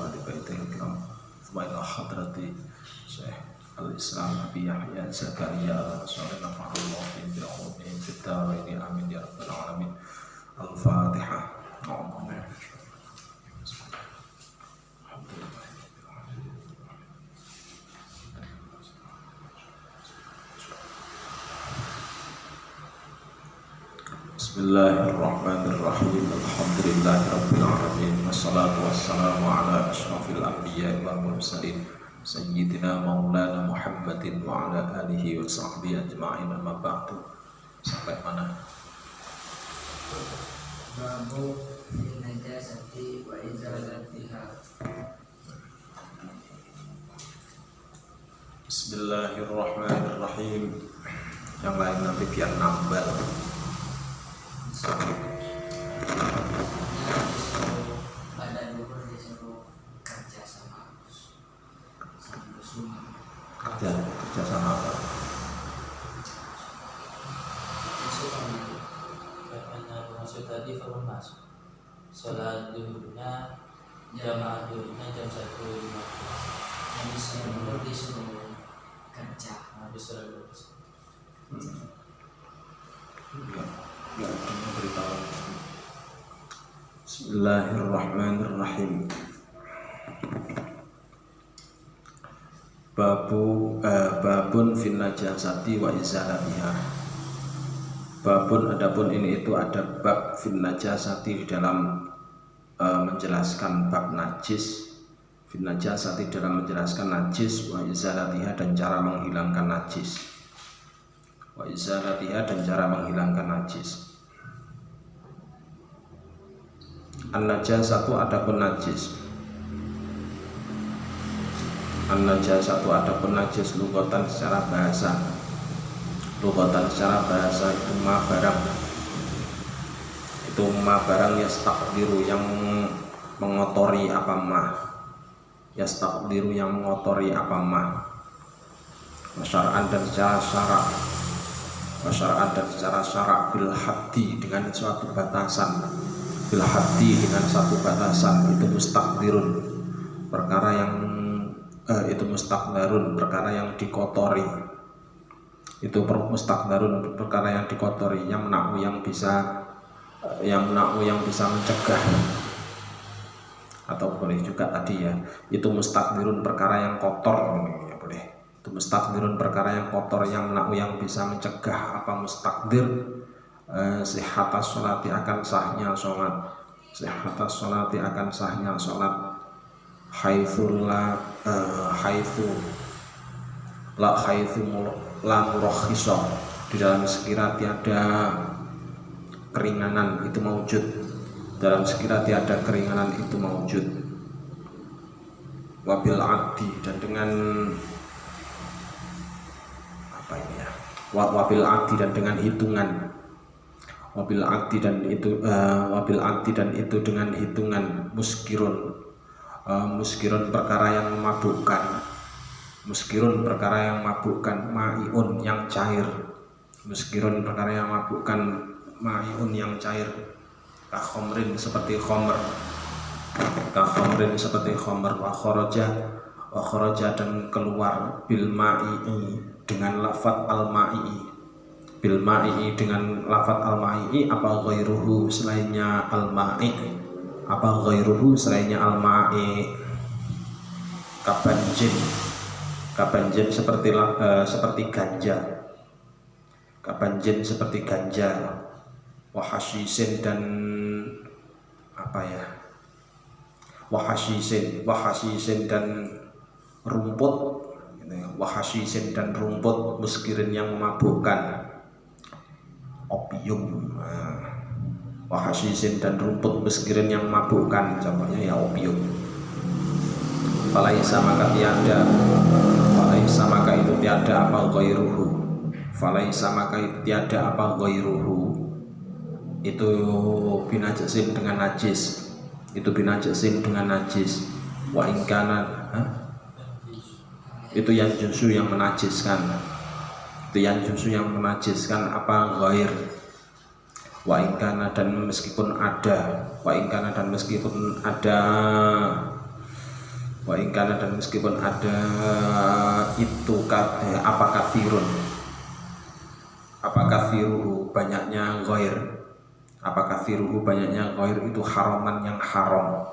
ahli baitil kiram wa ila hadrati Syekh al-Islam Abi Yahya Zakaria al-Ansari nafa'allahu bi ulumihim fid dharain amin ya rabbal alamin. Al-Fatihah. Bismillahirrahmanirrahim. Alhamdulillahirabbil alamin. Wassalatu wassalamu ala asyrafil anbiya'i wal mursalin sayyidina maulana Muhammadin wa ala alihi wa sahbihi ajma'in. Amma ba'du. Sampai mana? Babu najasati wa izalatiha. Bismillahirrahmanirrahim. Yang lain nanti biar nambal. Pada dulu disuruh kerja sama Suma. Kerja sama apa? Karena masuk tadi belum masuk. Sholat duhurnya jamaah duhurnya jam 1.15. Yang disuruh kerja. Habis sholat duhur. Ya, beritahu. Bismillahirrahmanirrahim. Babun fin najasati wa izalatiha. Babun adapun ini itu ada bab fin najasati di dalam menjelaskan bab najis, fin najasati dalam menjelaskan najis, wa izalatiha dan cara menghilangkan najis, wa izalatiha dan cara menghilangkan najis. An-najasatu adapun najis. An-najasatu adapun najis lughatan secara bahasa. Lughatan secara bahasa itu ma barang. Itu ma barang yastaqdiru yang mengotori apa ma. Yastaqdiru yang mengotori apa ma. Syar'an dan secara syarak. Syar'an dan secara syarak bil haddi dengan suatu batasan. Bil haddi dengan satu batasan itu mustaqdirun perkara yang itu mustaqdarun perkara yang dikotori, itu mustaqdarun perkara yang dikotori, yang menahu yang bisa mencegah, atau boleh juga tadi ya itu mustaqdirun perkara yang kotor ya boleh, itu mustaqdirun perkara yang kotor, yang menahu yang bisa mencegah. Apa mustaqdir? Sihhatas sholati akan sahnya sholat, sihhatas sholati akan sahnya sholat, haitsu la murakhisa di dalam sekira tiada keringanan itu maujud, dalam sekira tiada keringanan itu maujud. Wabil addi dan dengan apa ini ya, wabil addi dan dengan hitungan, wabil akti dan itu dengan hitungan muskirun, muskirun perkara yang memabukkan, muskirun perkara yang memabukkan, maiun yang cair, muskirun perkara yang memabukkan, maiun yang cair, kakhomrin seperti khomer, kakhomrin seperti khomer, wa kharaja dan keluar bil ma'i dengan lafadz al ma'i, bil ma'i dengan lafadz al ma'i, apa ghairuhu selainnya al ma'i, apa ghairuhu selainnya al ma'i. Kabanjin seperti ganja, kabanjin seperti ganja, wahasyisin dan apa ya, wahasyisin dan rumput, wahasyisin dan rumput, muskirin yang memabukkan, opium, wahasyisin dan rumput muskirin yang memabukkan, contohnya ya opium. Falaisa maka tiada, falaisa maka itu tiada apa ghairuhu, falaisa maka itu tiada apa ghairuhu, itu binajasin dengan najis, itu binajasin dengan najis. Wa ingkana itu yang justru yang menajiskan, itu yang justru yang menajiskan apa ghair. Wa ingkana dan meskipun ada, wa ingkana dan meskipun ada Wa ingkana dan meskipun ada itu apa kafirun, apa kafiruhu banyaknya ghair, apa kafiruhu banyaknya ghair itu haraman yang haram,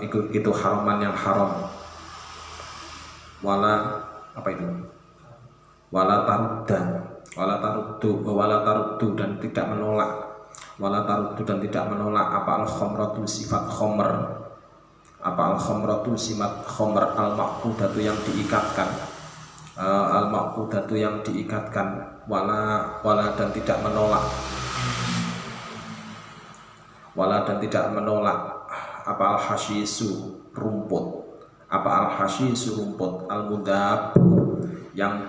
itu haraman yang haram. Wala apa itu? Wala taruddu dan tidak menolak, wala taruddu dan tidak menolak apa al khamratu sifat khamr, apa al khamratu sifat khamr al maqudatu yang diikatkan, al maqudatu yang diikatkan, wala dan tidak menolak, wala dan tidak menolak apa al hasyisu rumput, apa al hasyisu rumput, al mudhabu yang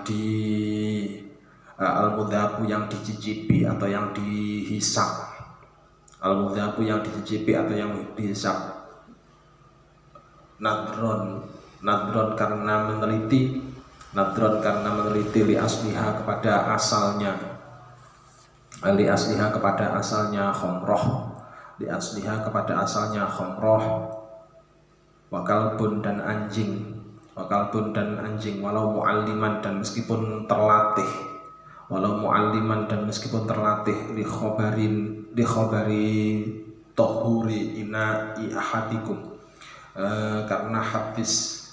al mudhabu yang dicicipi atau yang dihisap, al mudhabu yang dicicipi atau yang dihisap. Nadron karena meneliti, li asliha kepada asalnya, li asliha kepada asalnya khamroh, li asliha kepada asalnya khamroh. Wa kalbun dan anjing, walau mu'alliman dan meskipun terlatih, li khobari tohuri ina'i ahadikum, karena hadis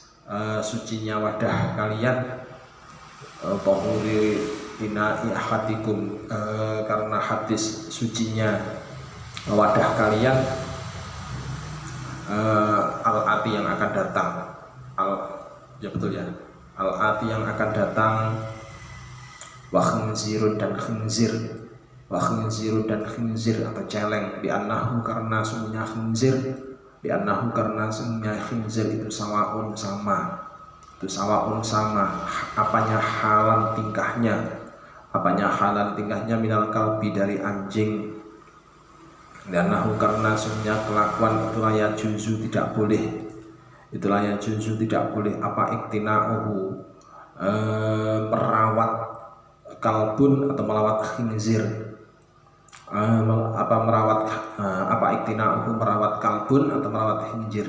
sucinya wadah kalian, tohuri ina'i ahadikum, karena hadis sucinya wadah kalian, al-ati yang akan datang, ya betul ya, al-ati yang akan datang, wa khinzirun dan khinzir, atau celeng, bi annahu karena sungguhnya khinzir, itu sawaun sama, apanya halan tingkahnya, minal kalbi dari anjing, dan nahu karena sungguhnya kelakuan itu layak juzu tidak boleh, apa iktina'uhu merawat kalbun atau melawat khinzir, apa iktina'uhu merawat kalbun atau merawat khinzir.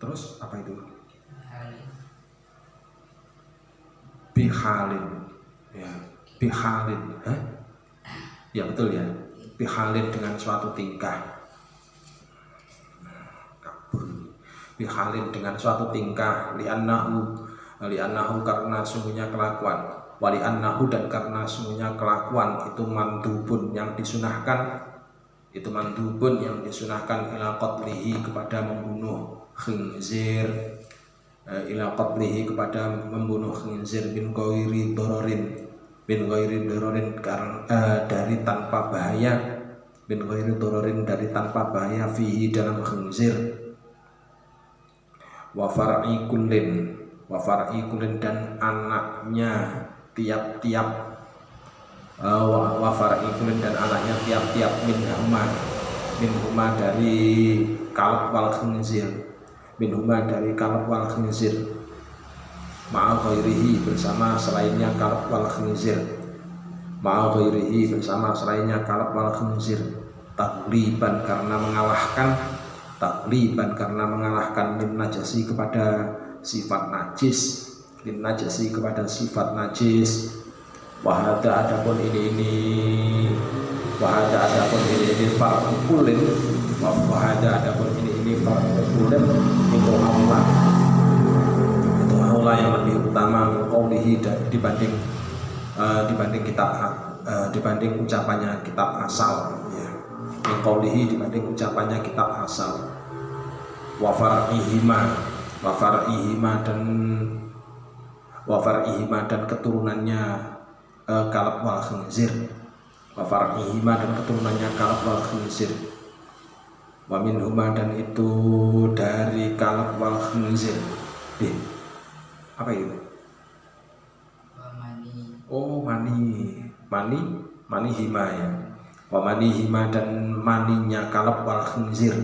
Terus apa itu? Bihalin, ya bihalin, ya betul ya, bihalin dengan suatu tingkah, bihalin dengan suatu tingkah, li'annahu karena sungguhnya kelakuan, wali'annahu dan karena sungguhnya kelakuan itu mandubun yang disunahkan, ila qatlihi kepada membunuh khinzir, bin ghairi dororin dari tanpa bahaya, fihi dalam khinzir. Wa far'i kullin dan anaknya tiap-tiap, wa far'i kullin dan anaknya tiap-tiap minhuma dari kalb wal khinzir, ma'a ghairihi bersama selainnya kalb wal khinzir, takliban karena mengalahkan, kepada sifat najis, wahada adapun ini far'u kullin, itu aula yang lebih utama min qawlihi dibanding ucapannya kitab asal, ya. Min qawlihi dibanding ucapannya kitab asal. Wa far'ihima dan keturunannya kalb wal khinzir, wa minhuma dan itu dari kalb wal khinzir. Apa itu? Mani hima ya. Wa mani hima dan maninya kalb wal khinzir.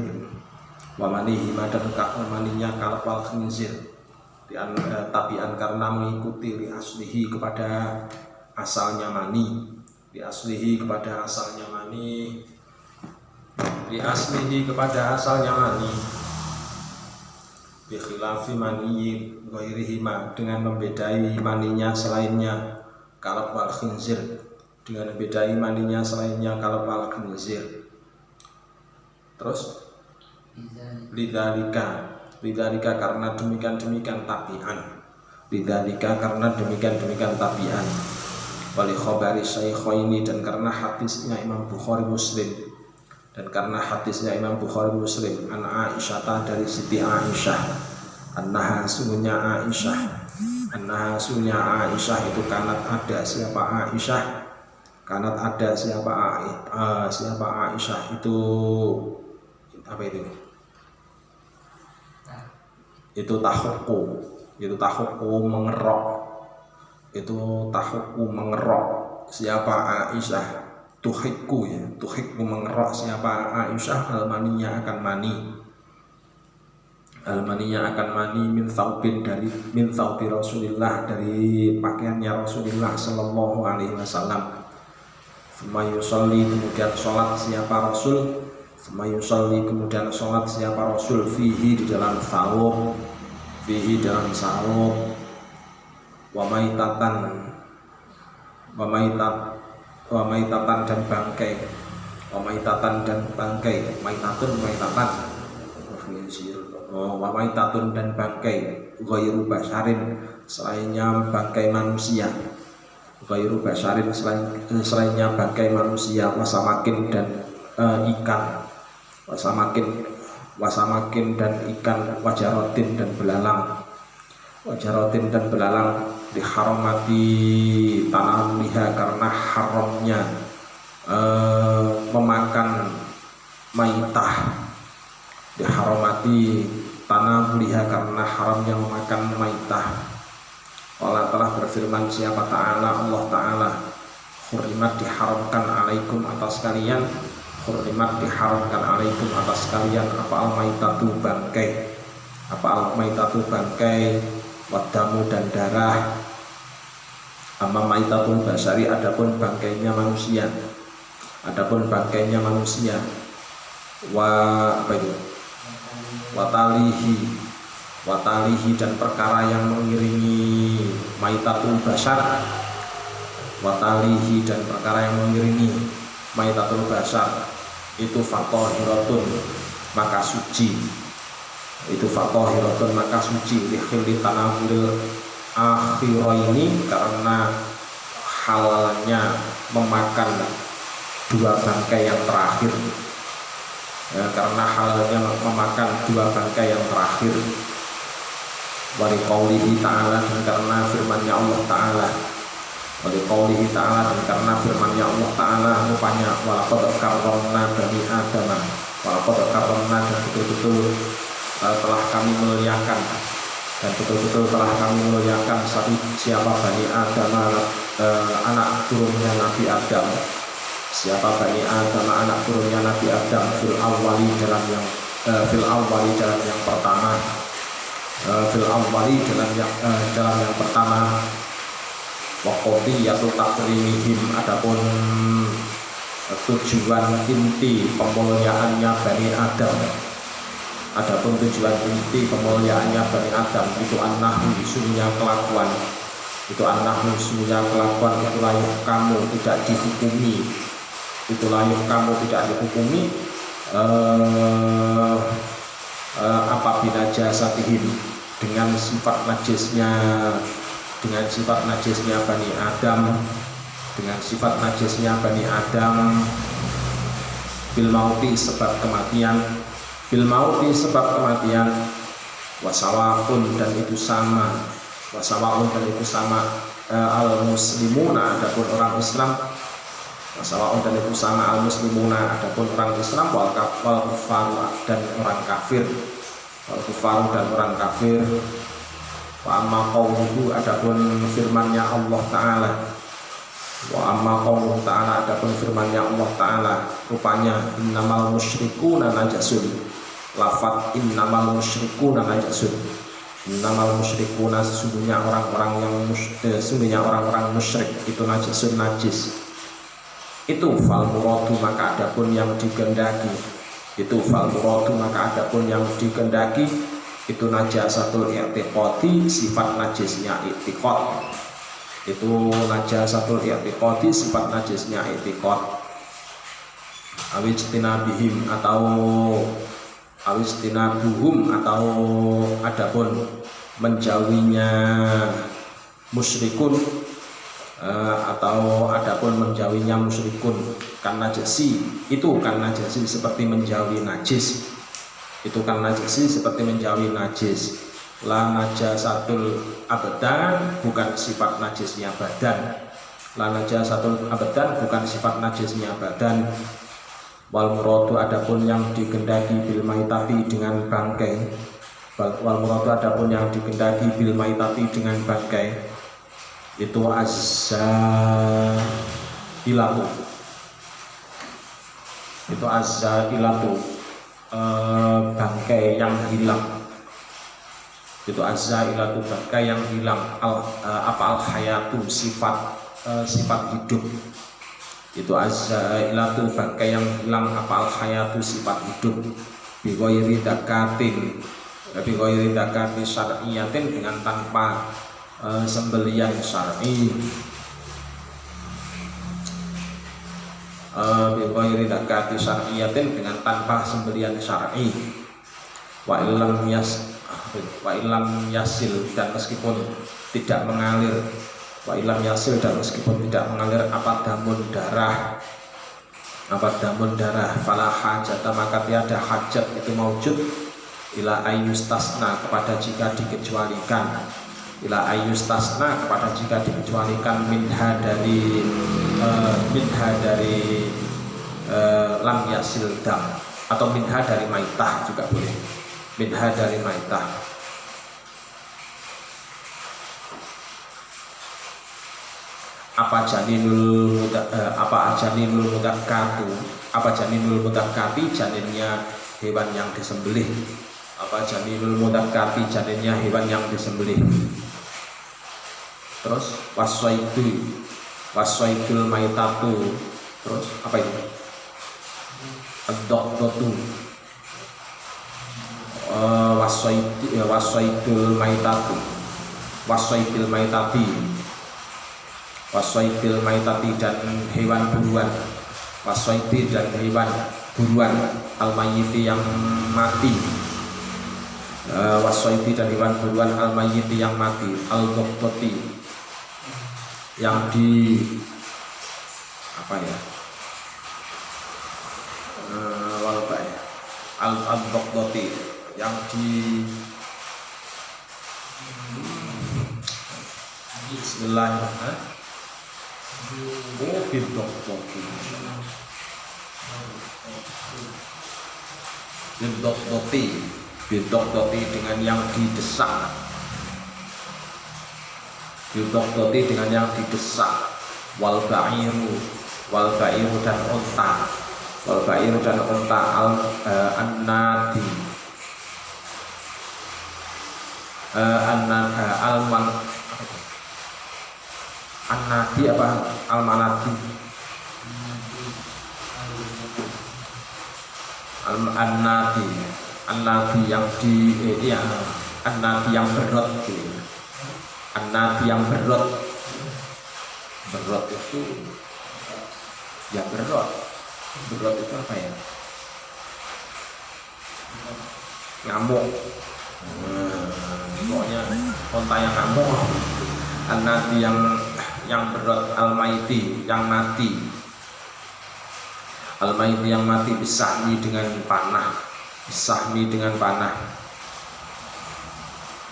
Tabian karena mengikuti li aslihi kepada asalnya mani, bi khilafi mani ghairihima, dengan membedai maninya selainnya, kalab wal khinzir, dengan membedai maninya selainnya, kalab wal khinzir. Terus lidzalika karena demikian tabi'an, lidzalika karena demikian tabi'an, wali khabari syaikhaini, dan karena hadisnya Imam Bukhari Muslim, an Aisyah, dari Siti Aisyah, annaha sunya Aisyah itu kanat ada siapa Aisyah itu apa itu tahukku mengerok siapa Aisyah, tuhikku mengerok siapa Aisyah almaninya akan mani min thawbi Rasulillah, dari pakaiannya Rasulullah sallallahu alaihi wasallam. Semayusolli kemudian sholat siapa Rasul, fihi di dalam sawuk, wa maitatan dan bangkai, wa maitatun dan bangkai, ghairu basharin selainnya bangkai manusia, selainnya bangkai manusia, wasamakin dan ikan, dan ikan, wajarotin dan belalang, diharamati tanam liha karena haramnya memakan maitah, diharamati tanam liha karena haramnya memakan maitah. Allah telah berfirman siapa Ta'ala, Allah Ta'ala, hurrimat diharamkan alaikum atas kalian, apa al-maitatu bangkai, wadamu dan darah, amma maitatul basari, adapun bangkainya manusia, watalihi dan perkara yang mengiringi maitatul basar, itu fatohiratun maka suci, likhili tanawil akhiraini, karena halalnya memakan dua bangkai yang terakhir, wali qaulihi ta'ala, dan karena firman-Nya Allah Ta'ala, rupanya walaqad karramna bani Adam, dan betul-betul telah kami muliakan siapa bani Adam, anak turunnya Nabi Adam, fil awwali dalam yang pertama, wa qadiyatu takrimihim, adapun tujuan inti pemuliaannya Bani Adam, itu annahu sungguhnya kelakuan, itu layak kamu tidak dihukumi, apabila jasatihim, dengan sifat najisnya Bani Adam, bil mauti sebab kematian, wasawaun dan itu sama, al muslimuna, adapun orang Islam, wal kufaru dan orang kafir, wa amma qawluhu, adapun firman-Nya Allah Ta'ala, rupanya innamal musyrikuna najasun, lafaz innamal musyrikuna sesungguhnya orang-orang musyrik itu najis, itu fal muradu maka adapun yang dikehendaki, itu najasatul i'tiqadi, sifat najisnya i'tiqad. Itu najasatul i'tiqadi, sifat najisnya i'tiqad. Awijtinabihim atau awijtinabuhum atau adapun menjauhinya musyrikun, atau adapun menjauhinya musyrikun kan najisi, itu kan najisi seperti menjauhi najis, itu kan najisi seperti menjauhi najis. La najasatul abadan, bukan sifat najisnya badan. La najasatul abadan, bukan sifat najisnya badan. Wal muradu, adapun yang digendaki bil maitati dengan bangkai. Wal muradu, adapun yang digendaki bil maitati dengan bangkai, itu azza-ilatu. Itu azza-ilatu, bangkai yang hilang. Itu azza-ilatu, bangkai yang hilang. Al-hayatu, sifat hidup. Itu azza-ilatu, bangkai yang hilang. Al-hayatu, sifat hidup. Bi ghairi dakatin, syar'iyatin, dengan tanpa sembelian syar'i. Bi ghairi dakati syar'iyatin, dengan tanpa sembelian syar'i. Wa illam yasil, dan meskipun tidak mengalir. Wa illam yasil, dan meskipun tidak mengalir apa damun darah. Fala hajata, maka tiada hajat itu maujud ila ayyustasna, kepada jika dikecualikan. Ila ayyustasna, kepada jika dikecualikan minha dari lam yasil dam, atau minha dari maitah juga boleh. Minha dari maitah. Apa janinul mudakati, janinnya hewan yang disembelih. Apa janinul mudakati, janinnya hewan yang disembelih. Terus waswaidul maitatu. Terus apa itu? Ad-dotu. Waswaidul maitatu. Waswaidil maitati, dan hewan buruan. Waswaidi, dan hewan buruan. Al-mayyiti, yang mati. Waswaidi, dan hewan buruan. Al-mayyiti, yang mati. Al-doktoti, yang di apa ya? Al-doktoti, yang di Bismillahirrahmanirrahim. Bidokdoti, dengan yang didesak. Bidokdoti, dengan yang didesak. Wal ba'iru, dan unta. An-nadi, An-nadi apa? Al-manadi. An-nadi yang di An-nadi yang berot gitu. An-nadi yang berot. Berot itu yang berot. Berot itu apa ya? Ngamuk. Pokoknya onta yang ngamuk. An-nadi yang berot. Al-maiti, yang mati. Al-maiti, yang mati. Bisahmi, dengan panah.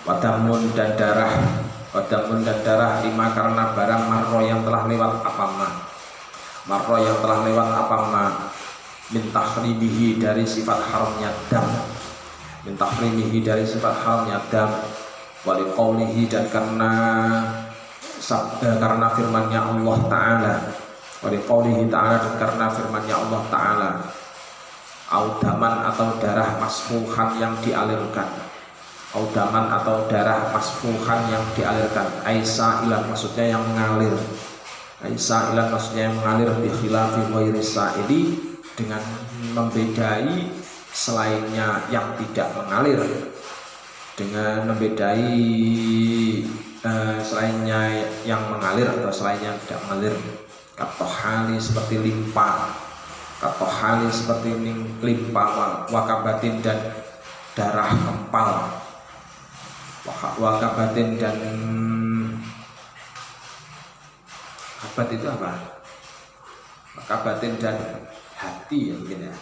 Wadamun, dan darah. Lima, karena barang marro yang telah lewat min tahrimihi, dari sifat haramnya dam. Wali qawlihi, dan karena firman-Nya Allah Ta'ala. Wali qawlihi ta'ala, dan karena firman-Nya Allah Ta'ala. Audaman, atau darah masfuhan yang dialirkan. Aisyah ilan, maksudnya yang mengalir. Bi khilafi ghairi sa'ili, dengan membedai selainnya yang tidak mengalir. dengan membedai selainnya yang mengalir atau selainnya yang tidak mengalir. Katohali seperti limpa, katohali seperti limpa, wakabatin dan darah kempal, wakabatin dan kabat itu apa? Wakabatin dan hati ya mungkin ya.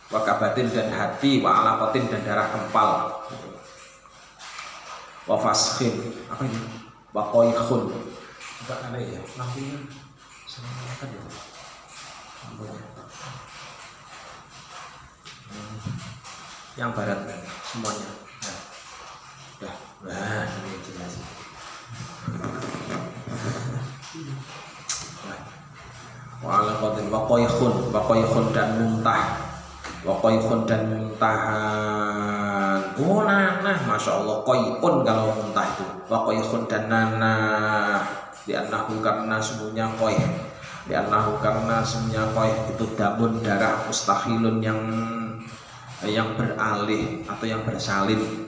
Wakabatin dan hati, wa alakotin dan darah kempal, wa faskhin apa ini? Wa qoikhun. Enggak ada ya. Lampunya sama kan ya. Yang barat semuanya. Nah, ini jelas. Wa alakotin wa qoikhun dan muntah. Wakoyun dan muntahan. Oh nah, masya Allah koyun kalau muntah itu. Wakoyun dan nanah. Li'annahu karena semuanya koy. Li'annahu karena semuanya koy itu damun darah mustahilun yang beralih atau yang bersalin.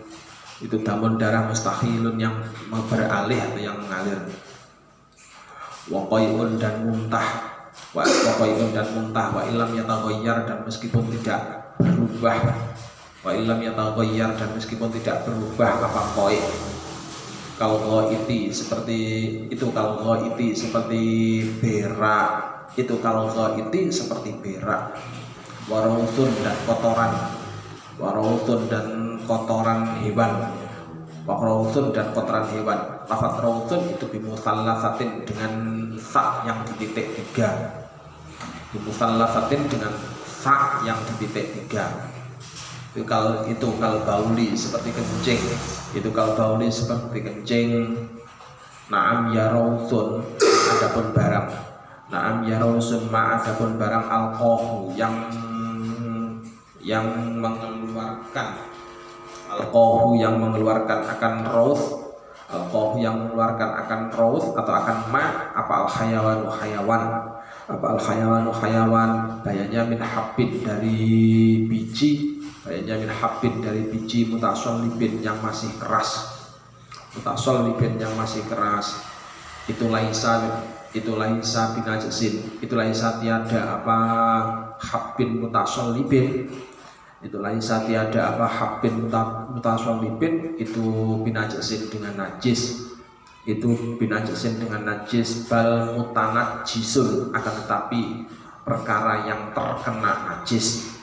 Itu damun darah mustahilun yang beralih atau yang mengalir. Wakoyun dan muntah. Wa qoyun dan muntah wa ilam yataghayyar dan meskipun tidak berubah, wa ilam yataghayyar dan meskipun tidak berubah apa qoi. Kalau ghaiti seperti itu, kalau ghaiti seperti berak, itu kalau ghaiti seperti berak. Warautun dan kotoran, warautun dan kotoran hewan, warautun dan kotoran hewan. Lafaz rautun itu bimusallasatin dengan sa yang di titik 3. Bimusallasatin dengan sa yang di titik 3. Itu kalau bauli seperti kencing. Itu kalau bauli seperti kencing. Naam ya rautun adapun barang. Naam ya rautun ma adapun barang alqahu yang mengeluarkan alqahu yang mengeluarkan akan raut. Alqahu yang mengeluarkan akan raus atau akan ma apa al hayawanu hayawan, apa al hayawanu hayawan, bayanya min habbin dari biji, bayanya min habbin dari biji mutasallibin yang masih keras, mutasallibin yang masih keras. Itu laisa binajasin, itu laisa tiada apa habbin mutasallibin, itu laisa tiada apa habbin mutasallibin itu binajasin dengan najis, itu binajasin dengan najis. Bal mutanajjisun akan tetapi perkara yang terkena najis,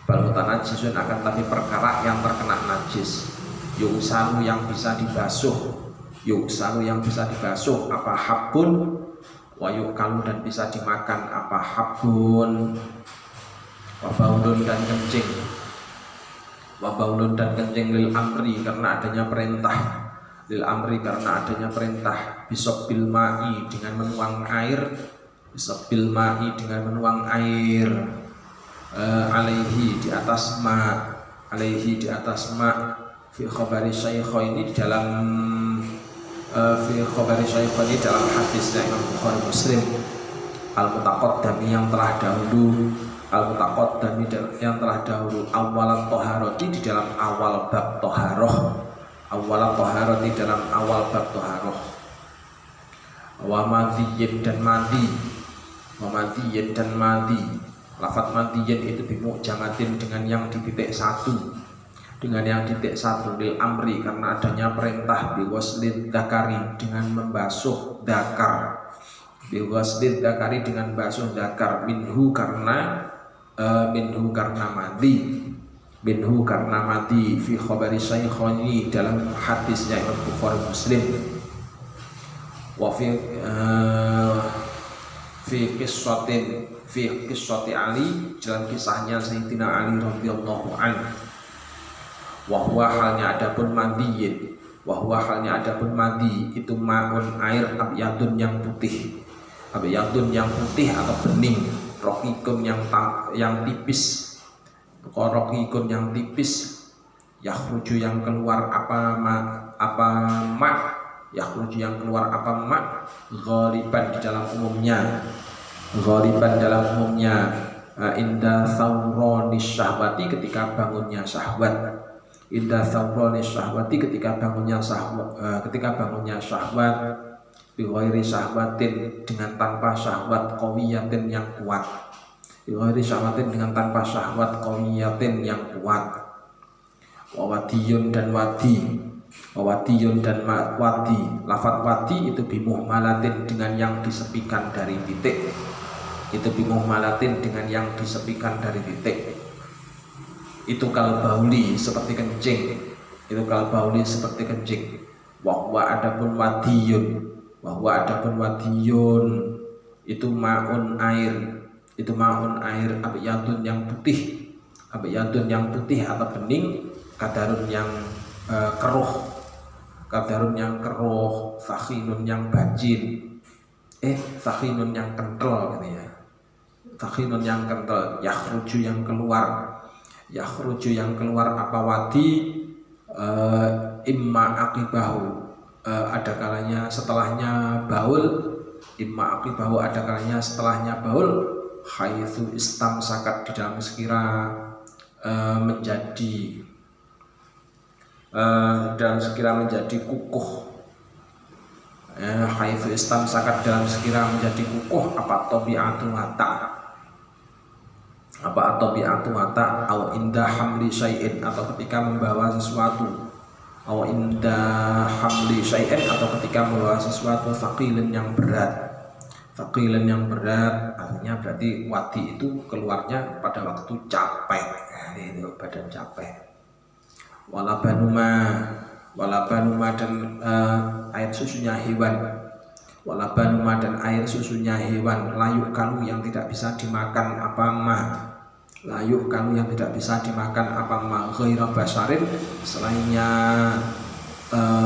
bal mutanajjisun akan tetapi perkara yang terkena najis. Yuksalu yang bisa dibasuh, yuksalu yang bisa dibasuh apa habbun, wa yukalu dan bisa dimakan apa habbun. Wabaulun dan kencing, wabaulun dan kencing lil amri karena adanya perintah, lil amri karena adanya perintah. Bisobil ma'i dengan menuang air, bisobil ma'i dengan menuang air, alaihi di atas ma, alaihi di atas ma. Fi khabari syaikhaini di dalam fi khabari syaikhaini dalam hadisnya Imam Bukhari Muslim. Al mutaqaddami yang telah dahulu, al-mutaqaddami yang telah dahulu, awalan toharoti di dalam awal bab toharoh, awalan toharoti dalam awal bab toharoh. Wa madhiyin dan madi, wa madhiyin dan madi. Lafaz madhiyin itu bimu'jamatin dengan yang di titik 1, dengan yang di titik 1 lil amri karena adanya perintah biwaslid dakari dengan membasuh dakar, biwaslid dakari dengan basuh dakar, minhu karena madi, minhu karena madi fi khabari syaikhaini dalam hadisnya Imam Bukhari Muslim. Wa fi qissati Ali dalam kisahnya Sayyidina Ali radhiyallahu anhu. Wa huwa halnya adapun madiyin, wa huwa halnya adapun madi itu maun air abyadun yang putih, abyadun yang putih atau bening, rokikun yang tipis, korokikun yang tipis, yakhruju yang keluar apa ma, yakhruju yang keluar apa ma, ghaliban di dalam umumnya, ghaliban dalam umumnya, inda thawroni syahwati ketika bangunnya syahwat, inda thawrani syahwati ketika bangunnya syahwat bi ghairi syahwatin dengan tanpa syahwat qawiyatin yang kuat, bi ghairi syahwatin dengan tanpa syahwat qawiyatin yang kuat. Wawadiyun dan wadi, wawadiyun dan wadi, lafadz wadi itu bimuhmalatin dengan yang disepikan dari titik, itu bimuhmalatin dengan yang disepikan dari titik. Itu kal bauli seperti kencing, itu kal bauli seperti kencing. Wahwa adapun wadiyun, wahwa adapun wadiyun itu maun air, itu maun air abiyatun yang putih, abiyatun yang putih atau bening, kadarun yang keruh, kadarun yang keruh, sakhinun yang bajin, sakhinun yang kental gitu ya, sakhinun yang kental, yakhruju yang keluar, yakhruju yang keluar apa wadi, imma aqibahu, ada kalanya setelahnya baul, imma aqibahu ada kalanya setelahnya baul, haitsu istamsakat di dalam sekira menjadi dalam sekira menjadi kukuh, haitsu istamsakat dalam sekira menjadi kukuh apa tabi'atu wata, apa atau bi'atu wata, au indah hamli syai'in atau ketika membawa sesuatu, au indah hamli syai'in atau ketika membawa sesuatu, faqilan yang berat, faqilan yang berat artinya berarti wadi itu keluarnya pada waktu capek, itu badan capek. Walabanuma, walabanuma dan air susunya hewan, walabanuma dan air susunya hewan, layuk kalu yang tidak bisa dimakan apa ma, layuk kalu yang tidak bisa dimakan apa ma, ghaira basarin selainnya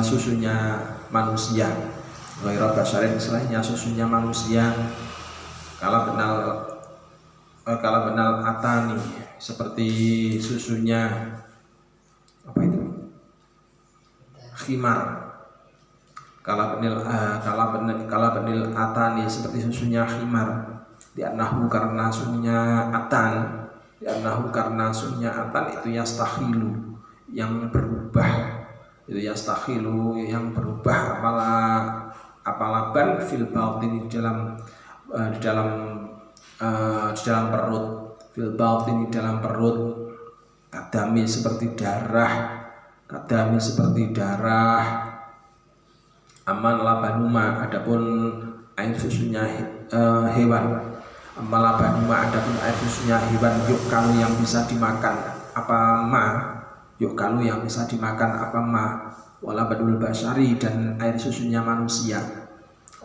susunya manusia, ghaira basarin selainnya susunya manusia. Kalau benal atani seperti susunya apa itu khimar, kalau benil atani seperti susunya khimar, dianahu karena susunya atan, dianahu karena susunya atan itu yastahilu yang berubah, itu yastahilu yang berubah apalaban fil batin di dalam perut, fil batin di dalam perut, kadami seperti darah, kadami seperti darah. Aman labanuma adapun air susunya hewan, amal labanuma adapun air susunya hewan, yuk kalau yang bisa dimakan apa ma, yuk kalau yang bisa dimakan apa ma, wala badul basari dan air susunya manusia,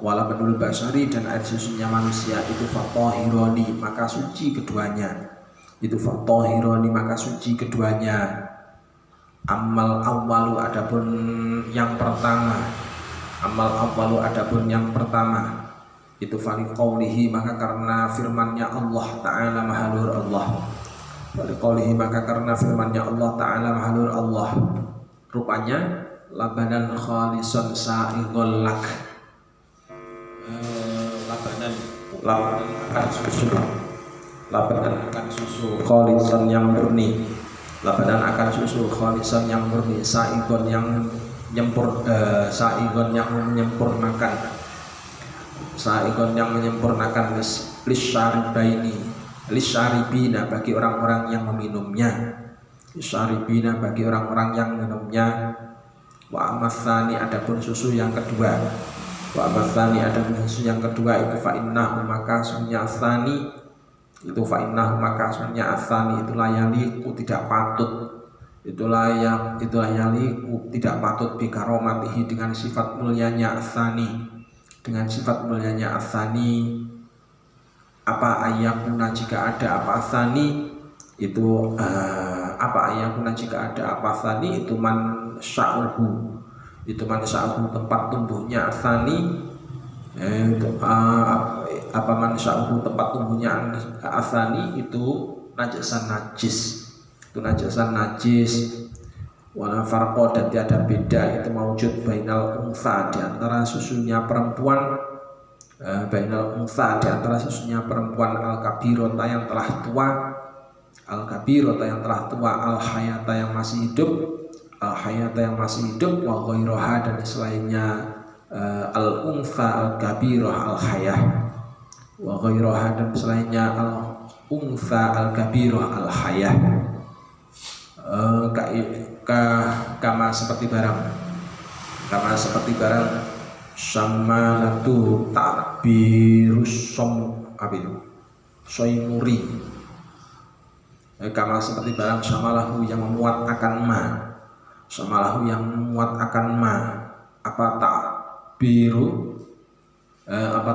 wala badul basari dan air susunya manusia itu fatahironi maka suci keduanya, itu fatahironi maka suci keduanya. Amal awalu adapun yang pertama, amal awalu adapun yang pertama itu fali qaulihi maka karena firman-Nya Allah Ta'ala mahalur Allah, fali qaulihi maka karena firman-Nya Allah Ta'ala mahalur Allah, rupanya labanan khalisan sa'ighul lak, labanan akan susu, labanan akan susu khalisan yang murni, labanan akan susu khalisan yang murni, sa'ighun yang sa'ighun yang menyempurnakan, sa'ighun yang menyempurnakan, lisyaribaini, lisyaribina bagi orang-orang yang meminumnya, lisyaribina bagi orang-orang yang minumnya. Wa amatsani adapun susu yang kedua, wa amatsani adapun susu yang kedua itu fa innahu maka sunya asani, itu fa innahu maka sunya asani itu layaliku tidak patut, itu layaliku tidak patut bikaromatihi dengan sifat mulianya asani, dengan sifat mulianya asani. Apa ayakuna jika ada apa asani itu apa ayakuna jika ada apa asani itu man sya'uhu, itu man sya'uhu tempat tumbuhnya asani, apa man sya'uhu tempat tumbuhnya asani itu najasan najis, itu najasan najis. Wala farqa dan tiada beda itu maujud bainal unsa di antara susunya perempuan, bainal unsa di antara susunya perempuan, al kabirota yang telah tua, al kabirota yang telah tua, al hayata yang masih hidup, al-hayata yang masih hidup, wa ghairaha dan selainnya al-untha al-kabirah al-hayah, wa ghairaha dan selainnya al-untha al-kabirah al-hayah, kama seperti barang samalatu takbirus soimuri, kama seperti barang samalahu yang memuat akan ma, apa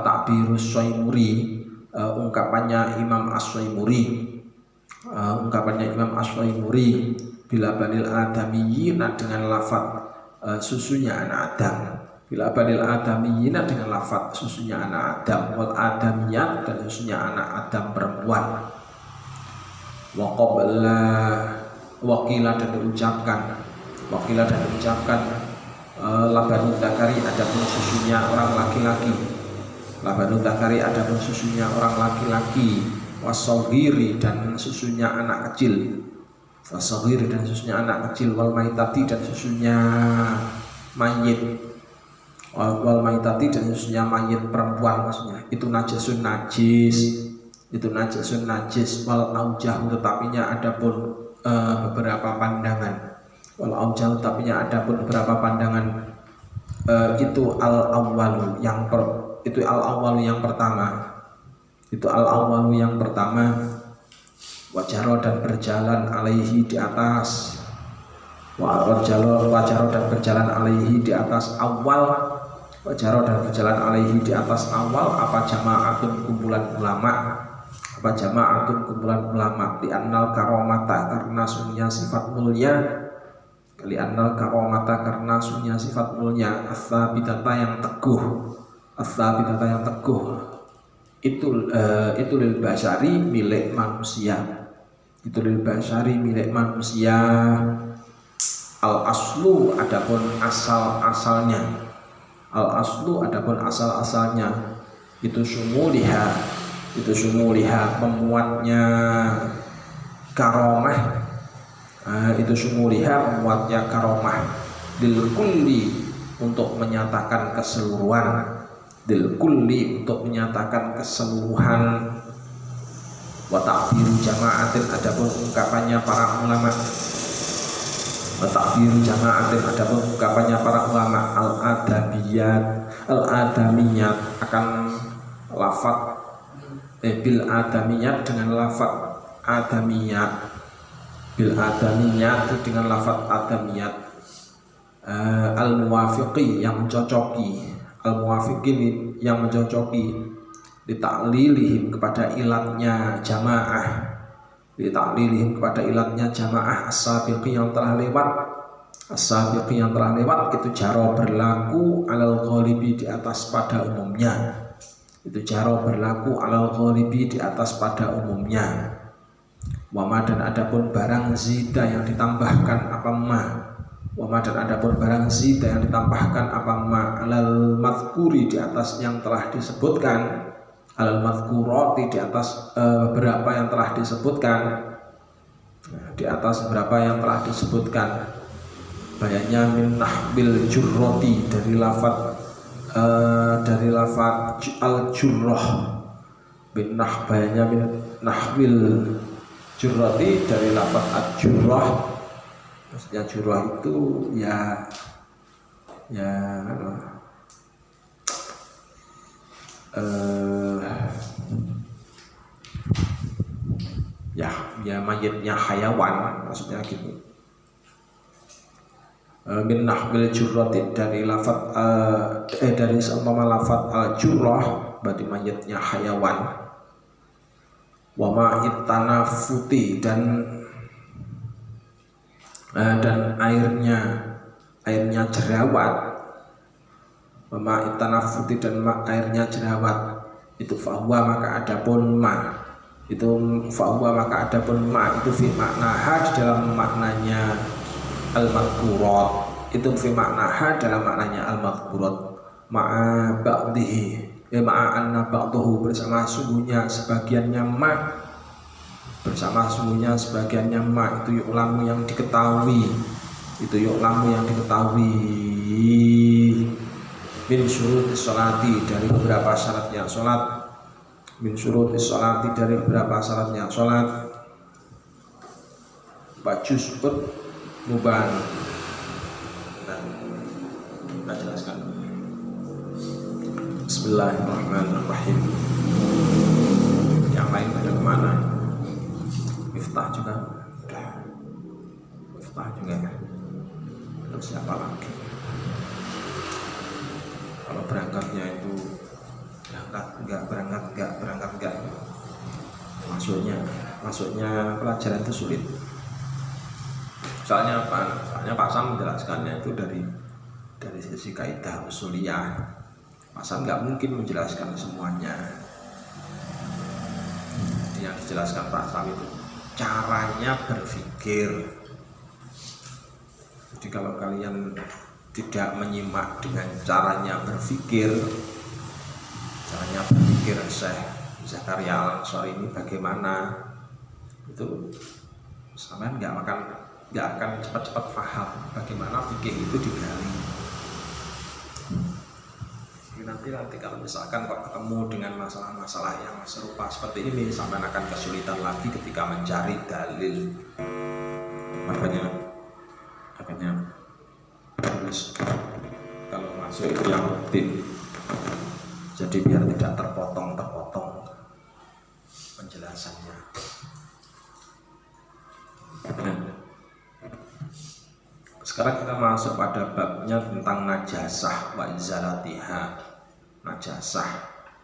takbirus soimuri, ungkapannya Imam As-Soimuri, bila banil adamiyina dengan lafaz susunya anak Adam, bila banil adamiyina dengan lafaz susunya anak Adam, wal adamiyat dan susunya anak Adam perempuan, wa qabla wakila dan diucapkan labanu dzakari adapun susunya orang laki-laki, wasaghiri dan susunya anak kecil, wal maitati dan susunya mayit, perempuan, maksudnya itu najisun najis, wal aujahu tetapinya adapun beberapa pandangan, itu al-awwalu yang pertama, wajaro dan berjalan alaihi di atas, awal apa jama'atun kumpulan ulama, di annal karomata karena sunya sifat mulia, as-sabitata yang teguh, itu lil basyari milik manusia, al aslu adapun asal-asalnya, itu sumuliha memuatnya karomah, dil kulli untuk menyatakan keseluruhan, wa ta'biru jama'atin adapun ungkapannya para ulama, al-adamiyat akan lafaz bil adamiyat dengan lafaz adamiyat, al-muwafiqi yang mencocoki, ditaklilihim kepada ilatnya jamaah, as-sabiqi yang telah lewat, itu jaro berlaku alal ghalibi di atas pada umumnya, wama dan adapun barang zida yang ditambahkan apa ma, alal madhkuri di atas yang telah disebutkan, alal madhkurati di atas beberapa yang telah disebutkan, bayanya min nahbil jurroti dari lafaz al-jurrah, bayanya min nahbil jurroti dari lafaz al-jurrah. Maksudnya jurrah itu mayitnya hayawan, maksudnya gitu. Min nahbil jurrati dari lafaz dari seumpama lafaz al-jurrah berarti mayitnya hayawan, wa ma'it tanafuti dan airnya jerawat, wa ma'it tanafuti dan airnya jerawat, itu fahuwa maka adapun ma itu fi maknaha di dalam maknanya al-madhkurat, itu fi maknaha dalam maknanya al-madhkurat, ma'a anna ba'dahu bersama sungguhnya sebagiannya ma itu ulamu yang diketahui, itu yu'lamu yang diketahui min syurutis sholati dari beberapa syaratnya sholat, min syurutis sholati dari beberapa syaratnya sholat, bajuz'un muban. Nah, kita jelaskan. Bismillahirrahmanirrahim. Yang lain pada kemana? Miftah juga udah. Miftah juga. Terus siapa lagi? Kalau berangkatnya itu berangkat enggak. Masuknya pelajaran itu sulit. Soalnya apa? Soalnya Pak Sam menjelaskannya itu dari sisi kaidah usuliyah. Pak Sam nggak mungkin menjelaskan semuanya. Yang dijelaskan Pak Sam itu caranya berpikir. Jadi kalau kalian tidak menyimak dengan caranya berpikir Syekh Zakaria Al-Ansori ini bagaimana, itu sampean nggak akan cepat-cepat paham bagaimana fikih itu digali. Nanti kalau misalkan kok ketemu dengan masalah-masalah yang serupa seperti ini, sampean akan kesulitan lagi ketika mencari dalil. Makanya kalau masuk itu yang rutin, jadi biar tidak terpotong penjelasannya. Sekarang kita masuk pada babnya tentang najasah wa izalatiha. Najasah,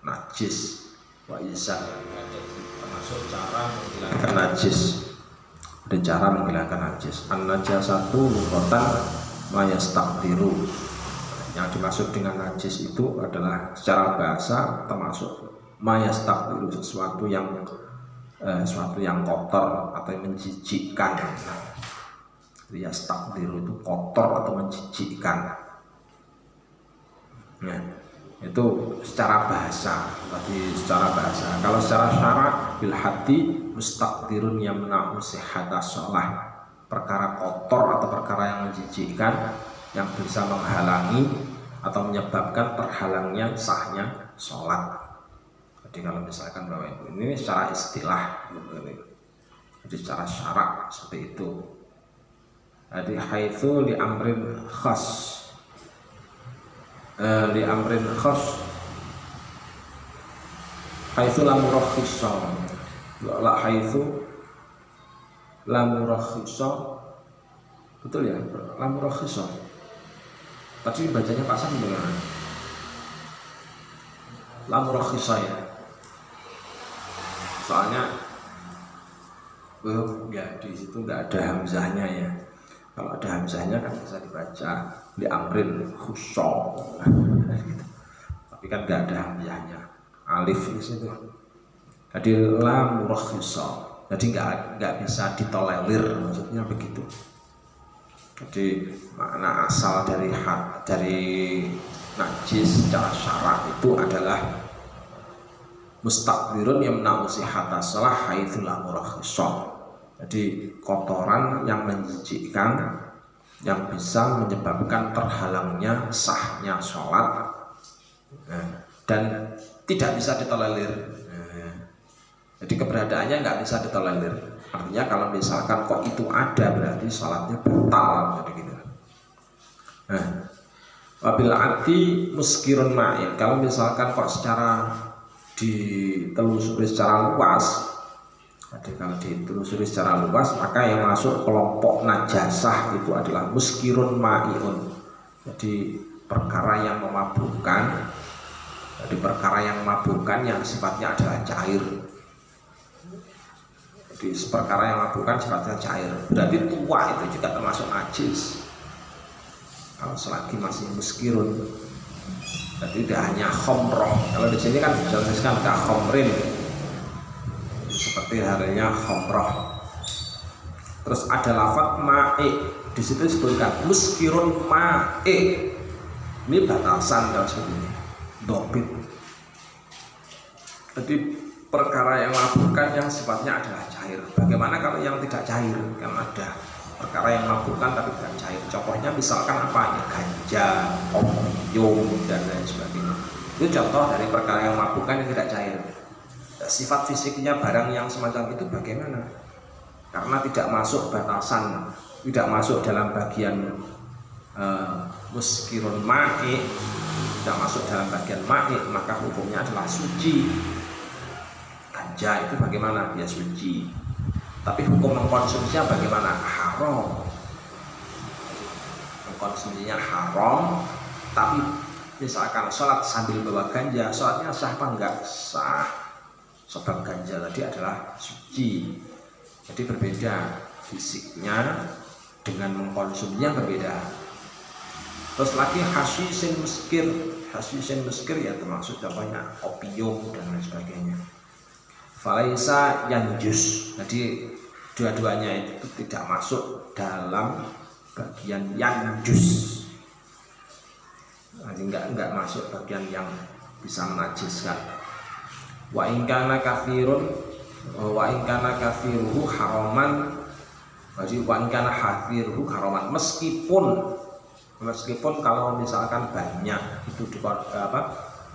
najis, wa izal, termasuk cara menghilangkan najis. Ada cara menghilangkan najis. An-najasatu lughatan ma yastaqdiru. Yang dimaksud dengan najis itu adalah secara bahasa termasuk ma yastaqdiru, sesuatu yang kotor atau yang menjijikkan. Yastaqdiru itu kotor atau menjijikkan. Nah, itu secara bahasa. Berarti secara bahasa. Kalau secara syarak bil hati mustaqdirun yamna'u sihhatas shalah. Perkara kotor atau perkara yang menjijikkan yang bisa menghalangi atau menyebabkan terhalangnya sahnya sholat. Jadi kalau misalkan bahwa ini secara istilah, jadi secara syarak seperti itu. Jadi haitsu li amrin khas, haitsu la murakhisa, la haitsu la murakhisa, betul ya, la murakhisa. Tadi bacanya Pak Sam bagaimana? La murakhisa ya. Soalnya ya di situ nggak ada hamzahnya ya. Kalau ada hamzahnya kan bisa dibaca li amrin khusyau. Tapi kan nggak ada hamzahnya. Alif di situ. Jadi la murakhisa. Jadi nggak bisa ditolerir, maksudnya begitu. Jadi makna asal dari najis secara syarak itu adalah mustaqdirun yamna'u sihhatas shalah haitsu la murakhisa. Jadi kotoran yang menjijikkan yang bisa menyebabkan terhalangnya sahnya sholat dan tidak bisa ditolerir. Jadi keberadaannya nggak bisa ditolerir. Artinya kalau misalkan kok itu ada berarti sholatnya batal, jadi gitu. Nah, wabil ati muskirun ma'in. Kalau misalkan kok secara ditelusuri secara luas, jadi kalau ditelusuri secara luas, maka yang masuk kelompok najasah itu adalah muskirun ma'iun. Jadi perkara yang memabukkan. Jadi perkara yang memabukkan yang sifatnya adalah cair. Jadi perkara yang memabukkan sifatnya cair. Berarti tua itu juga termasuk najis. Kalau selagi masih muskirun. Jadi tidak hanya khomroh. Kalau di sini kan dijelaskan ka khomrin. Seperti halnya khomroh. Terus ada lafaz ma'i, di situ disebutkan muskirun ma'i. Ini batasan kalau seperti ini, dobit. Jadi perkara yang mabukkan yang sifatnya adalah cair. Bagaimana kalau yang tidak cair? Kan ada perkara yang memabukkan tapi tidak cair. Contohnya misalkan apa ya, ganja, opium dan lain sebagainya. Itu contoh dari perkara yang memabukkan yang tidak cair. Sifat fisiknya barang yang semacam itu bagaimana? Karena tidak masuk batasan, tidak masuk dalam bagian muskirun ma'i, tidak masuk dalam bagian ma'i, maka hukumnya adalah suci. Ganja itu bagaimana? Ya suci. Tapi hukum mengkonsumsinya bagaimana? Haram. Mengkonsumsinya haram. Tapi misalkan sholat sambil bawa ganja, sholatnya sah apa enggak? Sah. Sebab ganja tadi adalah suci. Jadi berbeda fisiknya dengan mengkonsumsinya berbeda. Terus lagi hasyisin muskir. Hasyisin muskir ya termasuk contohnya opium dan lain sebagainya. Falaisa yanjus. Jadi dua-duanya itu tidak masuk dalam bagian yanjus. Jadi enggak masuk bagian yang bisa menajiskan. Wa in kana kafirun wa in kana kafiruhu haraman. Jadi wa in kana hafiruhu haraman, meskipun kalau misalkan banyak itu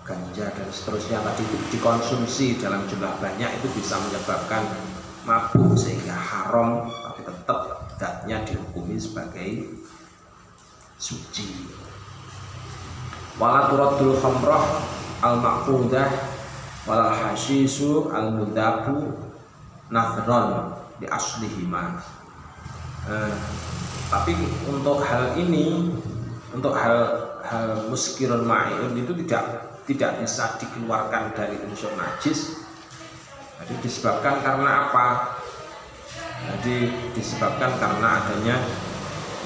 ganja dan seterusnya tadi itu dikonsumsi dalam jumlah banyak, itu bisa menyebabkan mabuk sehingga haram, tapi tetap zatnya dihukumi sebagai suci. Wala turaddul khamrah al-ma'qudah wal hasyisu al-mudabu nadhron di aslihima. Tapi untuk hal ini, untuk hal muskirun ma'in itu tidak bisa dikeluarkan dari unsur najis. Jadi disebabkan karena apa? Jadi disebabkan karena adanya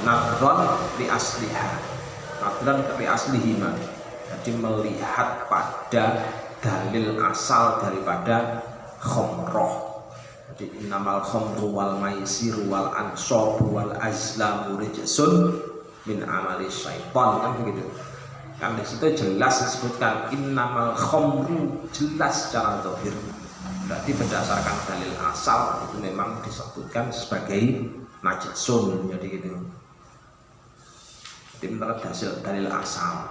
nadhron li asliha, nadhron li aslihima. Jadi melihat pada dalil asal daripada khamrah. Jadi innamal khamru wal maisiru wal ansabu wal azlamu rijsun min amali syaitan, kan begitu. Kan di situ jelas disebutkan innamal khamru, jelas secara zahir. Berarti berdasarkan dalil asal itu memang disebutkan sebagai najisun, jadi gitu. Jadi menurut dalil asal.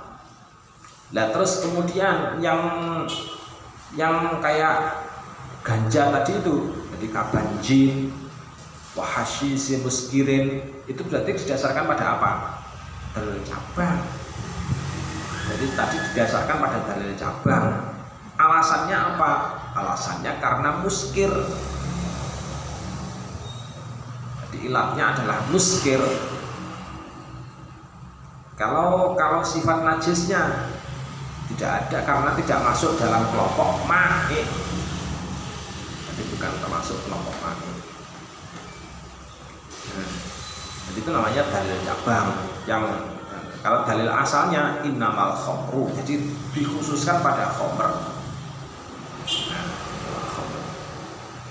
Nah terus kemudian yang kayak ganja tadi itu, jadi kabanjin, wahasyisi muskirin, itu berarti didasarkan pada apa? Dalil cabang. Jadi tadi didasarkan pada dalil cabang. Alasannya apa? Alasannya karena muskir. Jadi ilatnya adalah muskir. Kalau sifat najisnya tidak ada karena tidak masuk dalam kelompok ma'i. Jadi bukan termasuk kelompok ma'i. Jadi itu namanya dalil cabang. Yang kalau dalil asalnya innamal khamru, jadi dikhususkan pada khamr.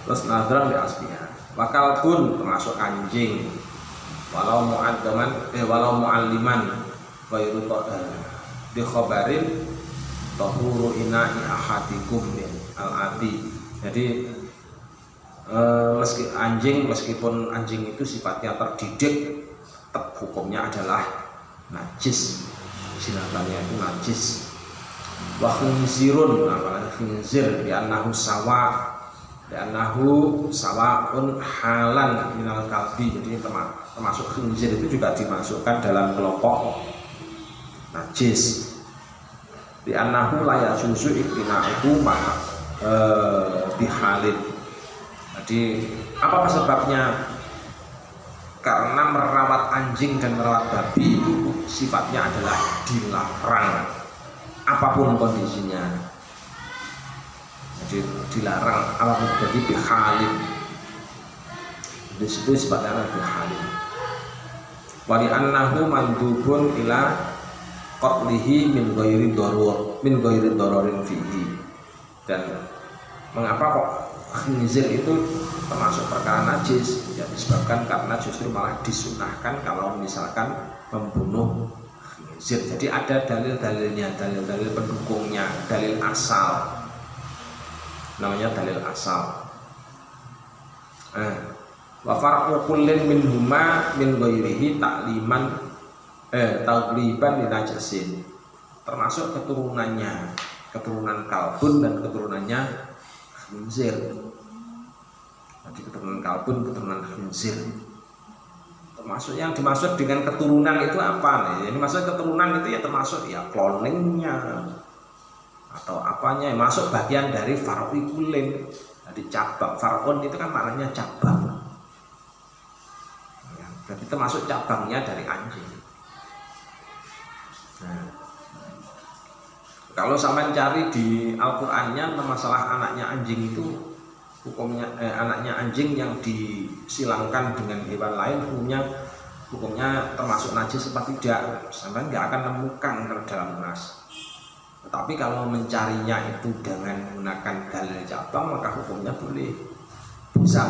Terus nadhran di asliha. Wakal pun termasuk anjing. Walau mu'alliman ghairu di khabarin tahuru ina'i ahadikum al-ati. Jadi meskipun anjing itu sifatnya terdidik, tetap hukumnya adalah najis, sinatannya itu najis. Wa khinzirun, apalagi khinzir li'annahu sawa'un halan minal kalbi. Jadi termasuk khinzir itu juga dimasukkan dalam kelompok najis. Li'annahu la yajuzu iktina'uhu bihalin. Jadi apa sebabnya? Karena merawat anjing dan merawat babi itu sifatnya adalah dilarang apapun kondisinya. Jadi dilarang apapun, jadi bihalin. Di situ sifatnya bihalin. Wali annahu mandubun ila qatlihi min ghairi dararin fihi. Dan mengapa kok khinzir itu termasuk perkara najis? Ya disebabkan karena justru malah disunahkan kalau misalkan membunuh khinzir. Jadi ada dalil-dalilnya, dalil-dalil pendukungnya, dalil asal, namanya dalil asal. Wa farqu kullin minhuma min ghairihi tagliban linajasin. Termasuk keturunannya, keturunan kalbun dan keturunannya khinzir. Jadi keturunan kalbun, keturunan khinzir. Termasuk yang dimaksud dengan keturunan itu apa? Ini maksud keturunan itu ya termasuk ya cloningnya atau apanya, masuk bagian dari farqi kullin. Jadi cabang, farqun itu kan maknanya cabang. Jadi termasuk cabangnya dari anjing. Nah, kalau sampai cari di Al-Qur'annya masalah anaknya anjing itu hukumnya anaknya anjing yang disilangkan dengan hewan lain hukumnya termasuk najis apa tidak, sampai nggak akan nemukan dalam nas. Tetapi kalau mencarinya itu dengan menggunakan dalil cabang maka hukumnya boleh, bisa,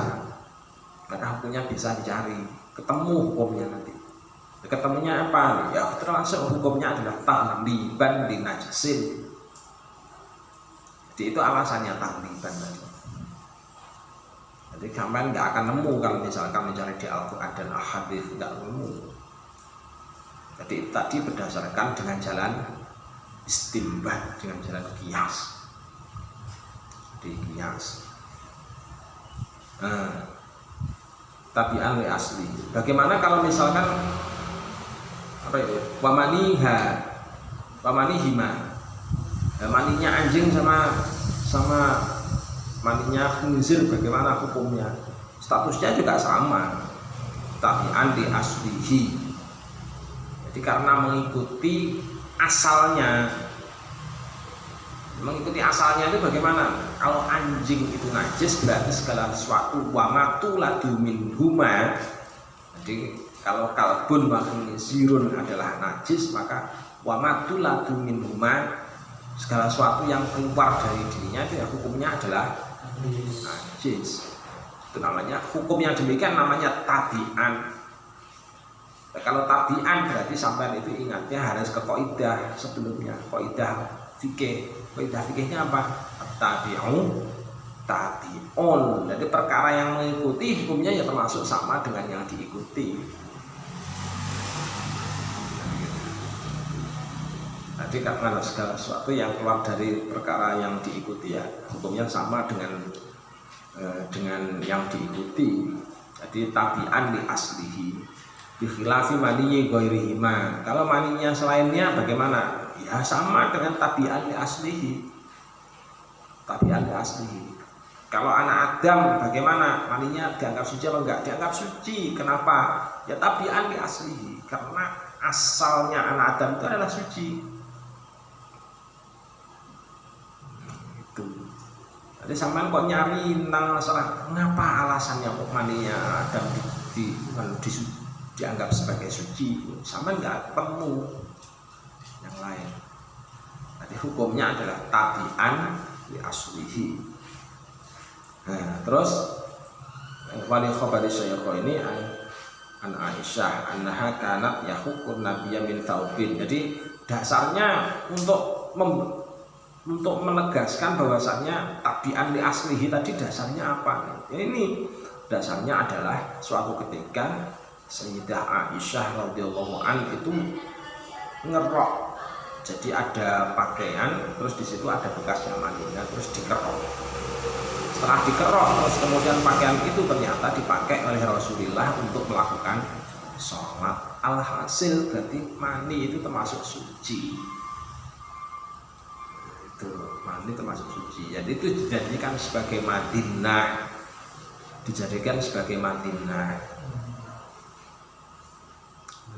maka hukumnya bisa dicari, ketemu hukumnya nanti. Ketemunya apa? Ya termasuk hukumnya adalah tagliban linajasin. Jadi itu alasannya tagliban tadi. Jadi sampai nggak akan nemu kalau misalkan mencari di Al-Quran dan Al-Hadis, nggak nemu. Jadi tadi berdasarkan dengan jalan istinbat, dengan jalan qiyas. Di qiyas. Tabi'an li asli. Bagaimana kalau misalkan apa itu? Wamanihima. Maninya anjing sama maninya khinzir, bagaimana hukumnya? Statusnya juga sama. Tabi'an li aslihi. Jadi karena mengikuti asalnya itu bagaimana? Kalau anjing itu najis berarti segala sesuatu wamatu ladu minhuma. Jadi kalau kalbun wa khinzirun adalah najis, maka wamatu ladu minhuma, segala sesuatu yang keluar dari dirinya itu ya hukumnya adalah najis. Itu namanya hukum yang demikian namanya tabi'an. Nah, kalau tabi'an berarti sampai itu ingatnya harus ke kaidah sebelumnya, kaidah fikih. Kaidah fikihnya apa? Tabi'un tabi'un. Jadi perkara yang mengikuti hukumnya ya termasuk sama dengan yang diikuti. Jadi karena segala sesuatu yang keluar dari perkara yang diikuti ya hukumnya sama dengan yang diikuti. Jadi tabi'an li aslihi bi khilafi maniyi ghairihima. Kalau maninya selainnya bagaimana? Ya sama dengan tabi'an li aslihi. Tabi'an li aslihi. Kalau anak Adam bagaimana? Maninya dianggap suci atau enggak? Dianggap suci. Kenapa? Ya tabi'an li aslihi. Karena asalnya anak Adam itu adalah suci. Itu. Jadi sampean kok nyari tentang masalah ngapa alasannya kok maninya Adam dianggap sebagai suci, sampean nggak ketemu yang lain. Jadi hukumnya adalah tabi'an li aslihi. Nah, terus wali khabari syaykhah ini an Aisyah annaha kanat yahukun nabiyya min taubin. Jadi dasarnya untuk menegaskan bahwasannya tabi'an li aslihi tadi dasarnya apa? Ini dasarnya adalah suatu ketika Sayyidah Aisyah radhiyallahu an itu ngerok. Jadi ada pakaian, terus di situ ada bekasnya maninya, terus dikerok. Setelah dikerok, terus kemudian pakaian itu ternyata dipakai oleh Rasulullah untuk melakukan sholat. Alhasil berarti mani itu termasuk suci. Itu mani termasuk suci. Jadi itu dijadikan sebagai madinah,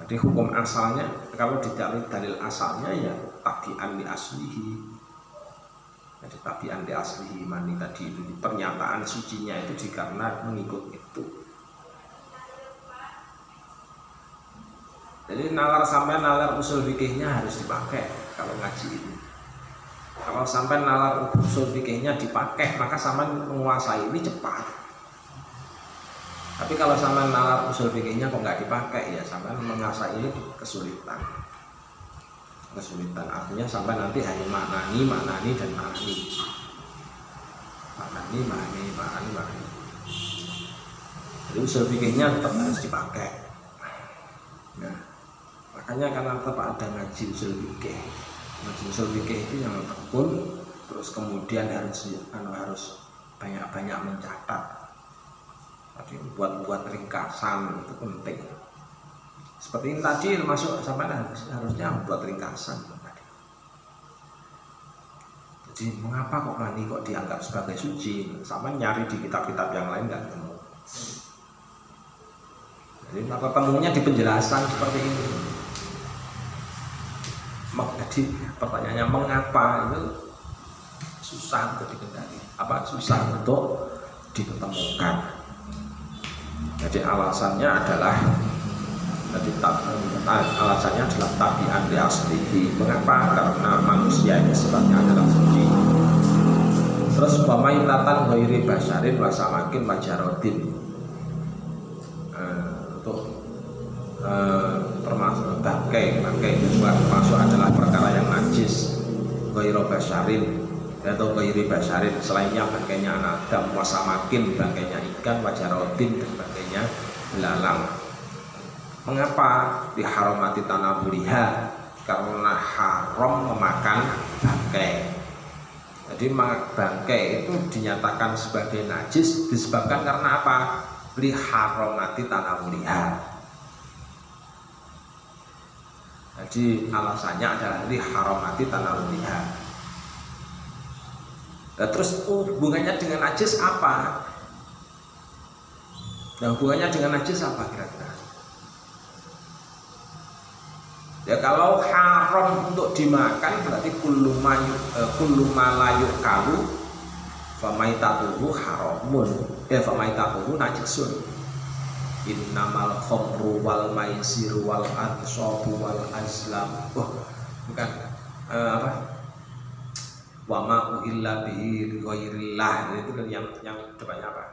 Jadi hukum asalnya kalau dicari dalil asalnya ya tabi'an li aslihi. Jadi tabi'an li aslihi mani tadi itu pernyataan sucinya itu karena mengikut itu. Jadi nalar usul fikihnya harus dipakai kalau ngaji ini. Kalau sampai nalar usul fikihnya dipakai maka sampai menguasai ini cepat. Tapi kalau sama nalar usul fikihnya kok nggak dipakai ya sampai menguasai ini kesulitan. Artinya sampai nanti hanya maknani dan maknani. Jadi usul fikihnya tetap harus dipakai. Nah, makanya karena tetap ada ngaji usul fikih. Ngaji usul fikih itu yang tekun, terus kemudian harus banyak-banyak mencatat. Tadi buat ringkasan itu penting. Seperti ini tadi masuk sampai harusnya buat ringkasan tadi. Jadi mengapa kok mani kok dianggap sebagai suci? Sama nyari di kitab-kitab yang lain nggak ketemu. Jadi maka temunya di penjelasan seperti ini. Jadi pertanyaannya mengapa itu susah untuk dikendali, susah untuk diketemukan. Jadi alasannya adalah tabi'an li aslihi. Mengapa? Karena manusia ini sebabnya adalah suci. Terus pamaitatan ghairi basyarin wa samakin wa jarodin. Untuk termasuk bangkai itu juga termasuk adalah perkara yang najis. Ghairi basyarin atau ghairi basyarin, selainnya bangkainya anak Adam, wa samakin bangkainya ikan, wa jarodin dan bangkainya belalang. Mengapa diharamati tanabuliha? Karena haram memakan bangkai. Jadi bangkai itu dinyatakan sebagai najis disebabkan karena apa? Diharamati tanabuliha. Jadi alasannya adalah diharamati tanabuliha. Nah, terus hubungannya dengan najis apa? Nah, hubungannya dengan najis apa kira-kira? Ya kalau haram untuk dimakan berarti kullu ma la yukalu famaitatuhu haramun. Famaitatuhu najisun. Innamal khamru wal maisiru wal ansabu wal azlam. Bukan wa ma illa bihi li ghairillah. Itu kan yang depannya apa?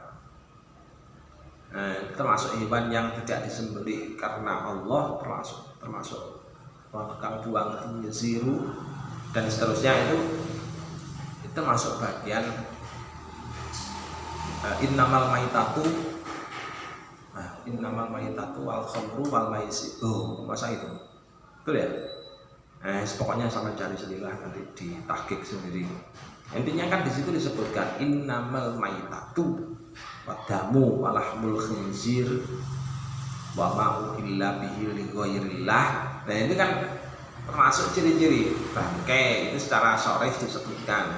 Termasuk hewan yang tidak disembelih karena Allah, termasuk kang buang ziru dan seterusnya, itu masuk bagian innamal maitatu wal khamru wal maisir. Masa itu betul ya? Pokoknya sama cari sendirilah, nanti di tahqiq sendiri. Intinya kan di situ disebutkan innamal maitatu wadamu walahmul khinzir wa ma illa bihi li ghairillah. Nah ini kan termasuk ciri-ciri bangkai itu secara syar'i disebutkan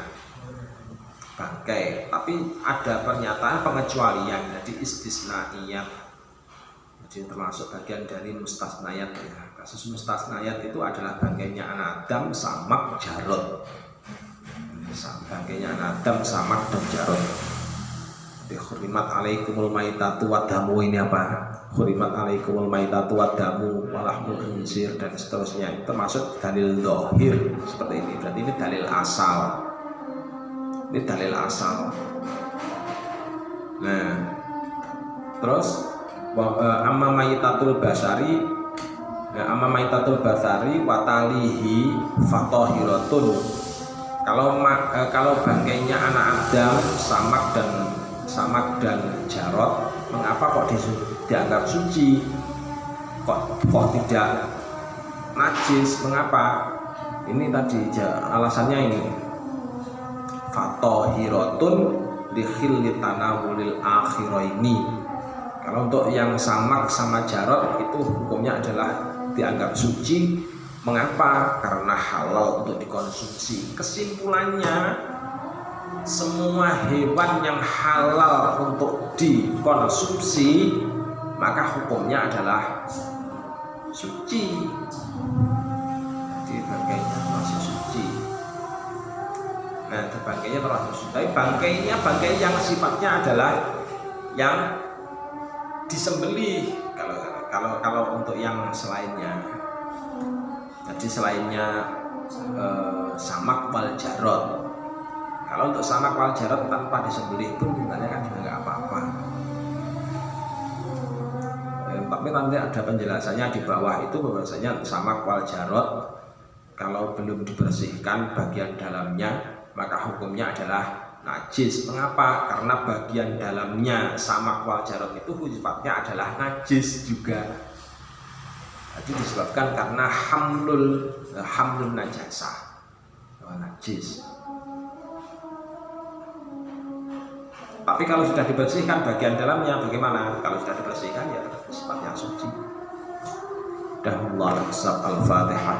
bangkai, tapi ada pernyataan pengecualian, jadi istisnaiyat. Jadi termasuk bagian dari mustasnayat ya. Kasus mustasnayat itu adalah bangkainya anak Adam, samak, jarod. Bangkainya anak Adam, samak dan jarod. Khurimat alaikumul maitatu wadamu, ini apa? Khurimat alaikumul maitatu wadamu walahmul khinzir dan seterusnya. Itu termasuk dalil zahir seperti ini. Berarti ini dalil asal. Ini dalil asal. Nah, terus amma maitatul basari watalihi fatohiratun. Kalau bangkainya anak Adam, samak dan jarod, mengapa kok dianggap suci? Kok tidak najis? Mengapa? Ini tadi alasannya ini. Fatohiratun likhilli tanawulil akhiraini. Kalau untuk yang samak sama jarod itu hukumnya adalah dianggap suci. Mengapa? Karena halal untuk dikonsumsi. Kesimpulannya, semua hewan yang halal untuk dikonsumsi maka hukumnya adalah suci. Jadi bangkainya masih suci. Nah, bangkainya termasuk suci. Tapi bangkai yang sifatnya adalah yang disembelih. Kalau untuk yang selainnya, jadi selainnya samak wal jarod. Kalau untuk samak wal jarod tanpa disembelih pun sebenarnya kan juga nggak apa-apa. Tapi nanti ada penjelasannya di bawah itu bahwasanya samak wal jarod kalau belum dibersihkan bagian dalamnya maka hukumnya adalah najis. Mengapa? Karena bagian dalamnya samak wal jarod itu sifatnya adalah najis juga. Jadi disebabkan karena hamlun najasah, najis. Tapi kalau sudah dibersihkan bagian dalamnya bagaimana? Kalau sudah dibersihkan ya sifatnya suci. Dahullah al-Fatihah.